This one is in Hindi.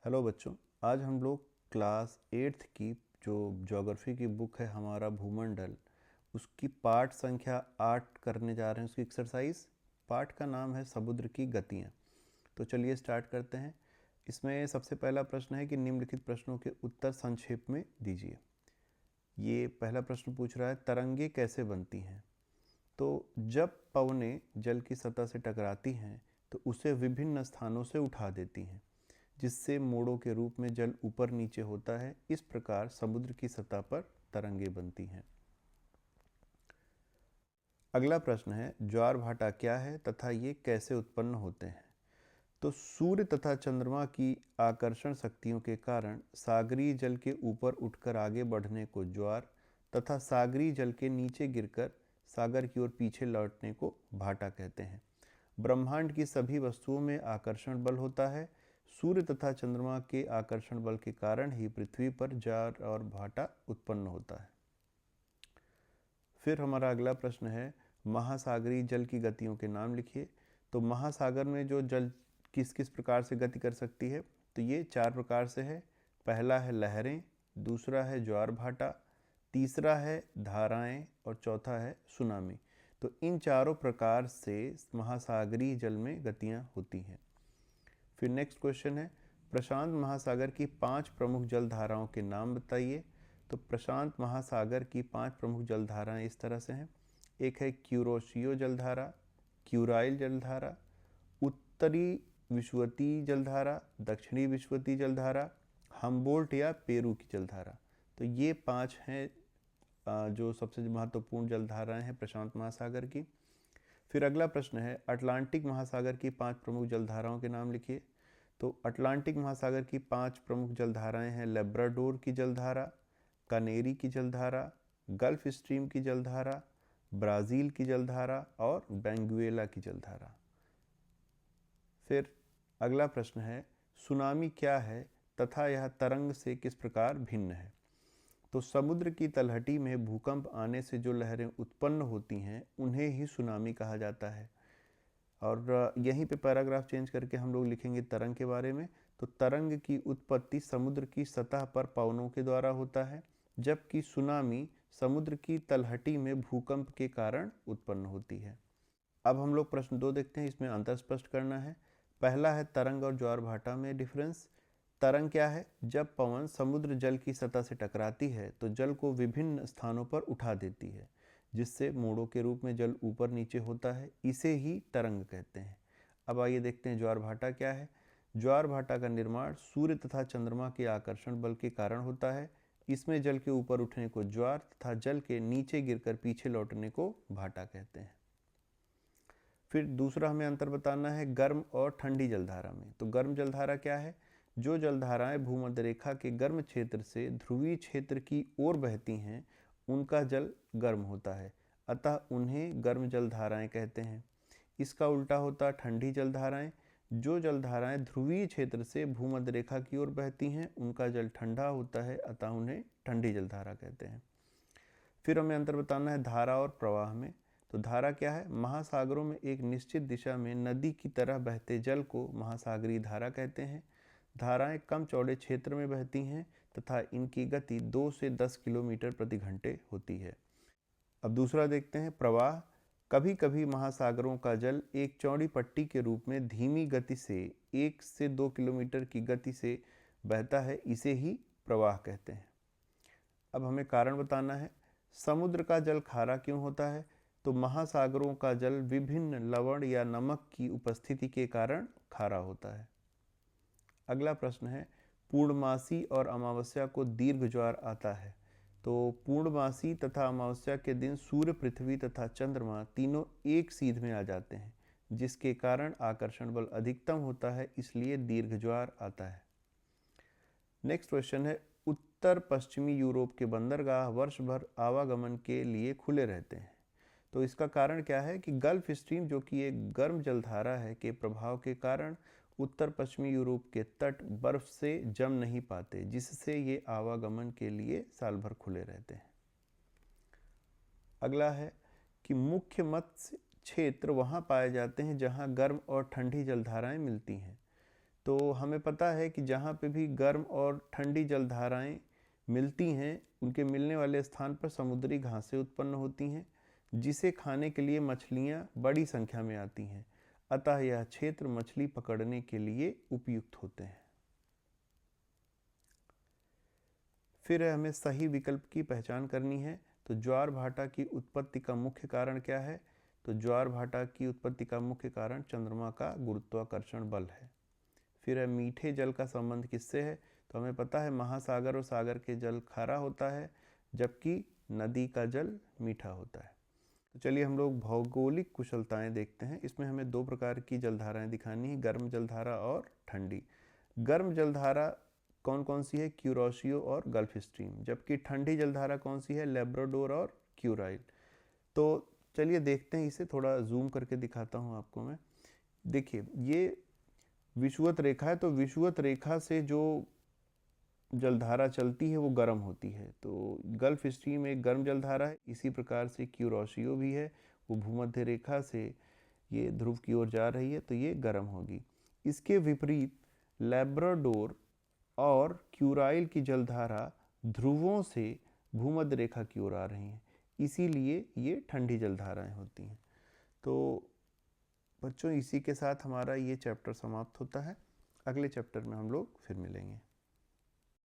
हेलो बच्चों। आज हम लोग क्लास 8th की जो ज्योग्राफी की बुक है हमारा भूमंडल, उसकी पाठ संख्या 8 करने जा रहे हैं। उसकी एक्सरसाइज पाठ का नाम है समुद्र की गतियाँ। तो चलिए स्टार्ट करते हैं। इसमें सबसे पहला प्रश्न है कि निम्नलिखित प्रश्नों के उत्तर संक्षेप में दीजिए। ये पहला प्रश्न पूछ रहा है तरंगे कैसे बनती हैं। तो जब पवनें जल की सतह से टकराती हैं तो उसे विभिन्न स्थानों से उठा देती हैं, जिससे मोड़ों के रूप में जल ऊपर नीचे होता है। इस प्रकार समुद्र की सतह पर तरंगें बनती हैं। अगला प्रश्न है ज्वार भाटा क्या है तथा ये कैसे उत्पन्न होते हैं। तो सूर्य तथा चंद्रमा की आकर्षण शक्तियों के कारण सागरीय जल के ऊपर उठकर आगे बढ़ने को ज्वार तथा सागरीय जल के नीचे गिरकर सागर की ओर पीछे लौटने को भाटा कहते हैं। ब्रह्मांड की सभी वस्तुओं में आकर्षण बल होता है। सूर्य तथा चंद्रमा के आकर्षण बल के कारण ही पृथ्वी पर ज्वार और भाटा उत्पन्न होता है। फिर हमारा अगला प्रश्न है महासागरीय जल की गतियों के नाम लिखिए। तो महासागर में जो जल किस किस प्रकार से गति कर सकती है, तो ये 4 प्रकार से है। पहला है लहरें, दूसरा है ज्वार भाटा, तीसरा है धाराएं और चौथा है सुनामी। तो इन चारों प्रकार से महासागरीय जल में गतियां होती हैं। फिर नेक्स्ट क्वेश्चन है प्रशांत महासागर की 5 प्रमुख जल धाराओं के नाम बताइए। तो प्रशांत महासागर की 5 प्रमुख जल धाराएं इस तरह से हैं। एक है क्यूरोशियो जलधारा, क्यूराइल जलधारा, उत्तरी विश्ववतीय जलधारा, दक्षिणी विश्ववतीय जलधारा, हम्बोल्ट या पेरू की जलधारा। तो ये 5 हैं जो सबसे महत्वपूर्ण जलधाराएं हैं प्रशांत महासागर की। फिर अगला प्रश्न है अटलांटिक महासागर की 5 प्रमुख जलधाराओं के नाम लिखिए। तो अटलांटिक महासागर की 5 प्रमुख जलधाराएं हैं लेब्राडोर की जलधारा, कनेरी की जलधारा, गल्फ स्ट्रीम की जलधारा, ब्राज़ील की जलधारा और बेंगुएला की जलधारा। फिर अगला प्रश्न है सुनामी क्या है तथा यह तरंग से किस प्रकार भिन्न है। तो समुद्र की तलहटी में भूकंप आने से जो लहरें उत्पन्न होती हैं उन्हें ही सुनामी कहा जाता है। और यहीं पे पैराग्राफ चेंज करके हम लोग लिखेंगे तरंग के बारे में। तो तरंग की उत्पत्ति समुद्र की सतह पर पवनों के द्वारा होता है, जबकि सुनामी समुद्र की तलहटी में भूकंप के कारण उत्पन्न होती है। अब हम लोग प्रश्न 2 देखते हैं, इसमें अंतर स्पष्ट करना है। पहला है तरंग और ज्वार भाटा में डिफरेंस। तरंग क्या है? जब पवन समुद्र जल की सतह से टकराती है तो जल को विभिन्न स्थानों पर उठा देती है, जिससे मोड़ों के रूप में जल ऊपर नीचे होता है। इसे ही तरंग कहते हैं। अब आइए देखते हैं ज्वार भाटा क्या है। ज्वार भाटा का निर्माण सूर्य तथा चंद्रमा के आकर्षण बल के कारण होता है। इसमें जल के ऊपर उठने को ज्वार तथा जल के नीचे गिरकर पीछे लौटने को भाटा कहते हैं। फिर दूसरा हमें अंतर बताना है गर्म और ठंडी जलधारा में। तो गर्म जलधारा क्या है? जो जलधाराएं भूमध्य रेखा के गर्म क्षेत्र से ध्रुवीय क्षेत्र की ओर बहती हैं उनका जल गर्म होता है, अतः उन्हें गर्म जलधाराएं कहते हैं। इसका उल्टा होता ठंडी जलधाराएं। जो जलधाराएं ध्रुवीय क्षेत्र से भूमध्य रेखा की ओर बहती हैं उनका जल ठंडा होता है, अतः उन्हें ठंडी जलधारा कहते हैं। फिर हमें अंतर बताना है धारा और प्रवाह में। तो धारा क्या है? महासागरों में एक निश्चित दिशा में नदी की तरह बहते जल को महासागरीय धारा कहते हैं। धाराएं कम चौड़े क्षेत्र में बहती हैं तथा इनकी गति 2 से 10 किलोमीटर प्रति घंटे होती है। अब दूसरा देखते हैं प्रवाह। कभी कभी महासागरों का जल एक चौड़ी पट्टी के रूप में धीमी गति से 1 से 2 किलोमीटर की गति से बहता है, इसे ही प्रवाह कहते हैं। अब हमें कारण बताना है समुद्र का जल खारा क्यों होता है। तो महासागरों का जल विभिन्न लवण या नमक की उपस्थिति के कारण खारा होता है। अगला प्रश्न है पूर्णमासी और अमावस्या को दीर्घ ज्वार आता है। तो पूर्णमासी तथा अमावस्या के दिन सूर्य, पृथ्वी तथा चंद्रमा तीनों एक सीध में आ जाते हैं, जिसके कारण आकर्षण बल अधिकतम होता है, इसलिए दीर्घ ज्वार आता है। नेक्स्ट क्वेश्चन है उत्तर पश्चिमी यूरोप के बंदरगाह वर्ष भर आवागमन के लिए खुले रहते हैं। तो इसका कारण क्या है कि गल्फ स्ट्रीम जो कि एक गर्म जलधारा है के प्रभाव के कारण उत्तर पश्चिमी यूरोप के तट बर्फ से जम नहीं पाते, जिससे ये आवागमन के लिए साल भर खुले रहते हैं। अगला है कि मुख्य मत्स्य क्षेत्र वहाँ पाए जाते हैं जहाँ गर्म और ठंडी जलधाराएं मिलती हैं। तो हमें पता है कि जहाँ पे भी गर्म और ठंडी जलधाराएं मिलती हैं, उनके मिलने वाले स्थान पर समुद्री घासें उत्पन्न होती हैं, जिसे खाने के लिए मछलियाँ बड़ी संख्या में आती हैं। अतः यह क्षेत्र मछली पकड़ने के लिए उपयुक्त होते हैं। फिर हमें सही विकल्प की पहचान करनी है। तो ज्वार भाटा की उत्पत्ति का मुख्य कारण क्या है? तो ज्वार भाटा की उत्पत्ति का मुख्य कारण चंद्रमा का गुरुत्वाकर्षण बल है। फिर है मीठे जल का संबंध किससे है? तो हमें पता है महासागर और सागर के जल खारा होता है, जबकि नदी का जल मीठा होता है। तो चलिए हम लोग भौगोलिक कुशलताएं देखते हैं। इसमें हमें दो प्रकार की जलधाराएं दिखानी है, गर्म जलधारा और ठंडी। गर्म जलधारा कौन कौन सी है? क्यूरोशियो और गल्फ स्ट्रीम। जबकि ठंडी जलधारा कौन सी है? लेब्राडोर और क्यूराइल। तो चलिए देखते हैं, इसे थोड़ा जूम करके दिखाता हूँ आपको मैं। देखिए ये विषुवत रेखा है, तो विषुवत रेखा से जो जलधारा चलती है वो गर्म होती है। तो गल्फ स्ट्रीम एक गर्म जलधारा है। इसी प्रकार से क्यूरोशियो भी है, वो भूमध्य रेखा से ये ध्रुव की ओर जा रही है, तो ये गर्म होगी। इसके विपरीत लेब्राडोर और क्यूराइल की जलधारा ध्रुवों से भूमध्य रेखा की ओर आ रही हैं, इसीलिए ये ठंडी जलधाराएं होती हैं। तो बच्चों, इसी के साथ हमारा ये चैप्टर समाप्त होता है। अगले चैप्टर में हम लोग फिर मिलेंगे।